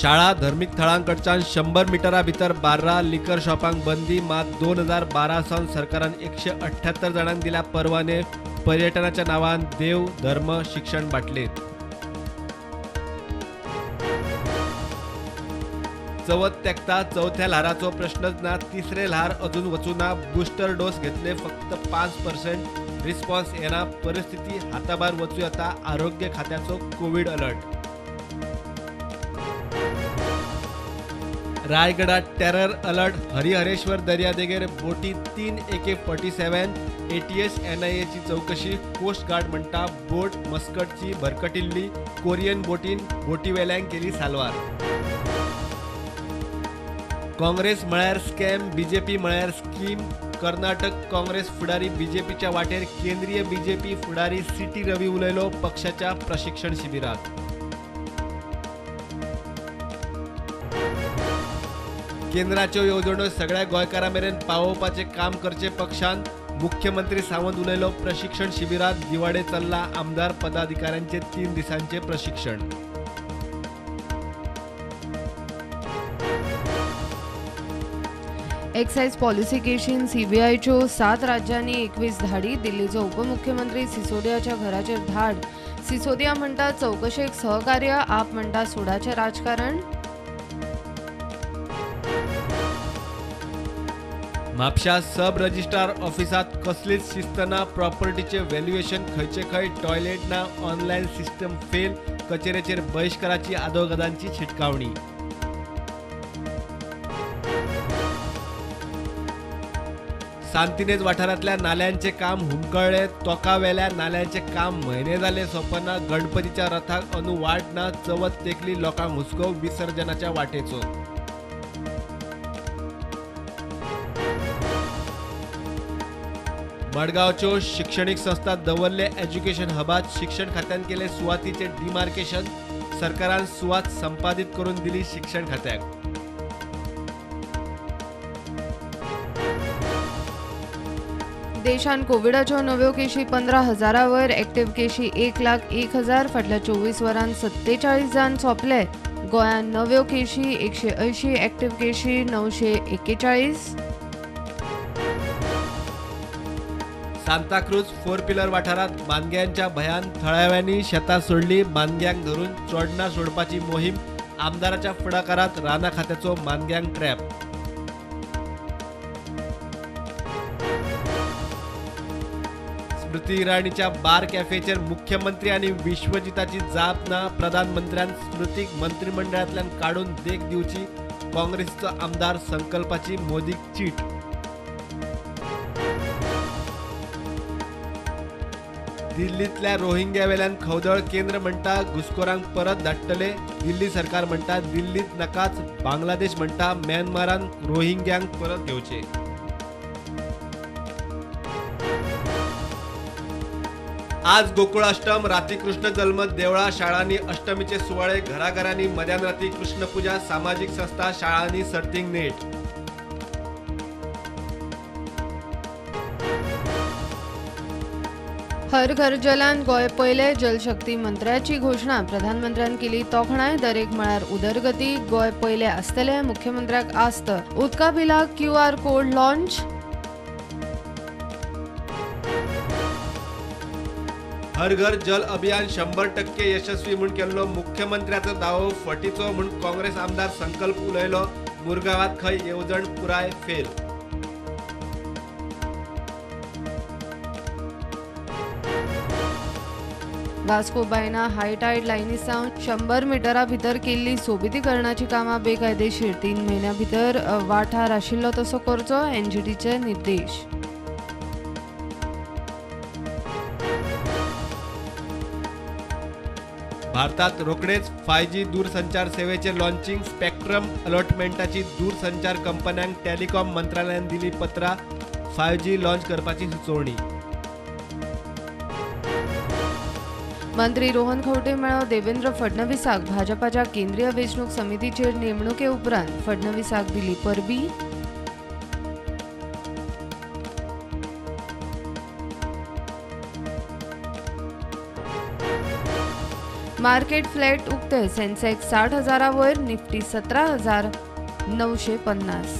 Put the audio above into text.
शाळा धर्मीक थळांकडच्यान 100 मिटरा भितर बार्रा लिकर शॉपांक बंदी मात 2012 सावन सरकारान 178 जाणांक दिला परवाने पर्यटनाच्या नावान देव धर्म शिक्षण बाटलेत। चवथ तेंकता चौथ्या ल्हाराचो प्रश्नच ना, तिसरे ल्हार अजून वचूना, बुस्टर डोस घेतले फक्त 5% रिस्पॉन्स येना, परिस्थिती हाताबार वचू येता, आरोग्य खात्याचो कोविड अलर्ट। रायगडात टेरर अलर्ट, हरिहरेश्वर दर्यादेगेर बोटी 3 AK-47, ATS NIAची चौकशी, कोस्ट गार्ड म्हणटा बोट मस्कटची भरकटिल्ली, कोरियन बोटीवेल्यांक केली साल्वार। काँग्रेस म्हळ्यार स्कॅम, बीजेपी म्हळ्यार स्कीम, कर्नाटक काँग्रेस फुडारी बीजेपीच्या वाटेर, केंद्रीय बीजेपी फुडारी सीटी रवी उलयलो पक्षाच्या प्रशिक्षण शिबिरात। केंद्राच्यो येवजण्यो सगळ्या गोंयकारां मेरेन पावोवपाचें काम करचे पक्षान, मुख्यमंत्री सावंत उलयलो प्रशिक्षण शिबिरात। दिवाडे चल्ला आमदार पदाधिकाऱ्यांचे 3 दिसांचे प्रशिक्षण। एक्साइज पॉलिसी केशीन सीबीआयच्यो 7 राज्यांनी 21 धाडी, दिल्लीचो उपमुख्यमंत्री सिसोदियाच्या घराचेर धाड, सिसोदिया म्हणटा चौकशेक सहकार्य, आप म्हणटा सुडाचें राजकारण। म्हापशा सब रजिस्ट्रार ऑफिसात कसलीच शिस्त ना, प्रॉपर्टीचे व्हॅल्युएशन खंयचे खंय, टॉयलेट ना, ऑनलायन सिस्टम फेल, कचेरेचेर बहिष्काराची आदोगादांची शिटकावणी। सांतिनेज वाठारांतल्या नाल्यांचे काम हुमकळ्ळे, तोकावेल्या नाल्यांचे काम म्हयने जाले सोंपना, गणपतीच्या रथाक अंदू वाट ना, चवथ तेकली लोकांक हुस्को विसर्जनाच्या वाटेचो। मडगांवच्यो शिक्षणीक संस्था दवरले एज्युकेशन हबात, शिक्षण खात्यान केले सुवातीचे डिमार्केशन, सरकारान सुवात संपादीत करून दिली शिक्षण खात्याक। देशान कोविडाच्यो नव्यो केशी 15,000 वयर, एक्टिव्ह केशी 1,01,000, फाटल्या 24 वरांत 47 जाण सोंपले। गोंयांत नव्यो केशी 180, एक्टिव्ह केशी 941। सांताक्रूज 4 पिलर वाठारात मानग्यांच्या भयान थळाव्यांनी शेतां सोडली, मानग्यांक धरून चोडणा सोडपाची मोहीम, आमदाराच्या फुडाकारात राना खात्याचो मानग्यांक ट्रॅप। स्मृती इराणीच्या बार कॅफेचेर मुख्यमंत्री आणि विश्वजिताची जाप ना, प्रधानमंत्र्यान स्मृतीक मंत्रिमंडळांतल्यान काडून देख दिवची, काँग्रेसचो आमदार संकल्पाची मोदीक चीट। दिल्लीतल्या रोहिंग्या वेल्यान खवदळ, केंद्र म्हणटा घुसखोरांक परत धाडटले, दिल्ली सरकार म्हणटा दिल्लीत नकाच, बांगलादेश म्हणटा म्यानमारान रोहिंग्यांक परत घेवचे। आज गोकुळाष्टम, राती कृष्ण जन्म, देवळा शाळांनी अष्टमीचे सुवाळे, घराघरांनी मध्यानराती कृष्णपूजा, सामाजिक संस्था शाळांनी सर्तींक नेट। हर घर जलान गोंय पयले, जलशक्ती मंत्र्याची घोषणा, प्रधानमंत्र्यान केली तोखणाय, दरेक मळार उदरगती, गोंय पयले आसतले, मुख्यमंत्र्याक आस्त, उदका बिलाक QR कोड लॉन्च। हर घर जल अभियान 100% यशस्वी म्हूण केल्लो मुख्यमंत्र्याचो दावो फटीचो म्हूण काँग्रेस आमदार संकल्प उलयलो, मुरगांवात खंय येवजण पुराय फेल। वास्को बायना हाय टायड लायनी सावन 100 मिटरा भितर केल्ली सोबितीकरणाची कामां बेकायदेशीर, 3 म्हयन्या भितर वाठार आशिल्लो तसो करचो, NGTचे निर्देश। भारतात रोखडेच 5G दूरसंचार सेवेचे लॉन्चिंग, स्पेक्ट्रम अलॉटमेंटाची दूरसंचार कंपन्यांक टेलिकॉम मंत्रालयान दिली पत्रां, 5G लॉन्च करपाची सुचोवणी। मंत्री रोहन खंवटे मेळ्ळो देवेंद्र फडणवीसाक, भाजपाच्या केंद्रीय वेंचणूक समितीचेर नेमणुके उपरांत फडणवीसाक दिली परबी। मार्केट फ्लॅट उक्ते. सेन्सेक्स 60,000 वयर, निफ्टी 17,950.